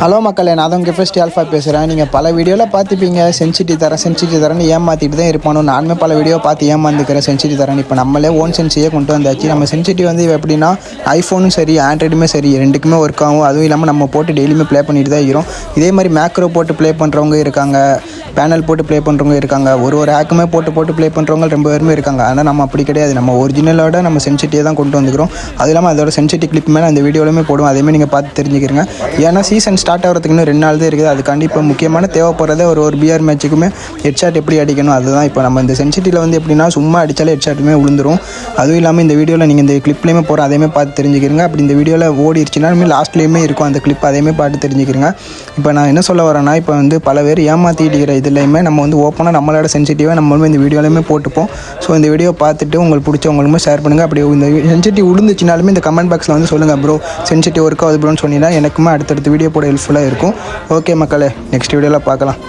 Hello மக்களே, நான் தான் உங்கள் ஃபஸ்ட் ஆல்ஃபா பேசுகிறேன். நீங்கள் பல வீடியோவில் பார்த்துப்பீங்க சென்சிட்டி தரேன்னு ஏமாற்றிட்டு தான் இருப்பானோ. நானுமே பல வீடியோ பார்த்து ஏமாந்துக்கிறேன் சென்சிட்டி தரேன். இப்போ நம்மளே ஓன் சென்சியே கொண்டு வந்தாச்சு. நம்ம சென்சிட்டி வந்து எப்படின்னா ஐஃபோனும் சரி ஆண்ட்ராய்டுமே சரி ரெண்டுக்குமே ஒர்க் ஆகும். அதுவும் இல்லாமல் நம்ம போட்டு டெய்லியுமே ப்ளே பண்ணிட்டு தான் இருக்கிறோம். இதே மாதிரி மேக்ரோ போட்டு ப்ளே பண்ணுறவங்க இருக்காங்க, பேனல் போட்டு ப்ளே பண்ணுறவங்க இருக்காங்க, ஒரு ஆக்குமே போட்டு ப்ளே பண்ணுறவங்க ரொம்ப பேருமே இருக்காங்க. ஆனால் நம்ம அப்படி கிடையாது. நம்ம ஒரிஜினலோட நம்ம சென்சிட்டியை தான் கொண்டு வந்துக்கிறோம். அது இல்லாமல் அதோட சென்சிட்டி கிளிப் மேலே அந்த வீடியோலையுமே போடுவோம். அதேமாதிரி நீங்கள் பார்த்து தெரிஞ்சுக்கிறீங்க. ஏன்னா சீசன் ஸ்டார்ட் ஆகிறதுக்கு இன்னும் 2 நாள் தான் இருக்குது. அதுக்காண்டி இப்போ முக்கியமான தேவைப்படுறதே ஒரு பிஆர் மேட்சுக்குமே ஹெட்ஷாட் எப்படி அடிக்கணும் அதுதான். இப்போ நம்ம இந்த சென்சிட்டியில் வந்து எப்படின்னா சும்மா அடித்தாலே ஹெட்ஷாட்டுமே விழுந்துரும். அதுவும் இல்லாமல் இந்த வீடியோவில் நீங்கள் இந்த கிளிப்லேயுமே போகிற அதேமாதிரி பார்த்து தெரிஞ்சுக்கிறீங்க. அப்படி இந்த வீடியோவில் ஓடிடுச்சுன்னா லாஸ்ட்லேயுமே இருக்கும் அந்த கிளிப், அதேமாதிரி பார்த்து தெரிஞ்சுக்கிறீங்க. இப்போ நான் என்ன சொல்ல வரேன்னா, இப்போ வந்து பல பேர் ஏமாற்றிட்டு இதுலையுமே நம்ம வந்து ஓப்பனாக நம்மளோட சென்சிட்டிவாக நம்மளுமே இந்த வீடியோலையுமே போட்டுப்போம். ஸோ இந்த வீடியோ பார்த்துட்டு உங்களுக்கு பிடிச்சவங்களுமே ஷேர் பண்ணுங்கள். அப்படி இந்த சென்சிட்டிவ் விழுந்துச்சுனாலுமே இந்த கமெண்ட் பாக்ஸில் வந்து சொல்லுங்கள், ப்ரோ சென்சிட்டிவ் ஒர்க் ஆகுது ப்ரோன்னு சொன்னீங்கன்னா எனக்குமே அடுத்தடுத்த வீடியோ போட ஹெல்ப்ஃபுல்லாக இருக்கும். ஓகே மக்களே, நெக்ஸ்ட் வீடியோவில் பார்க்கலாம்.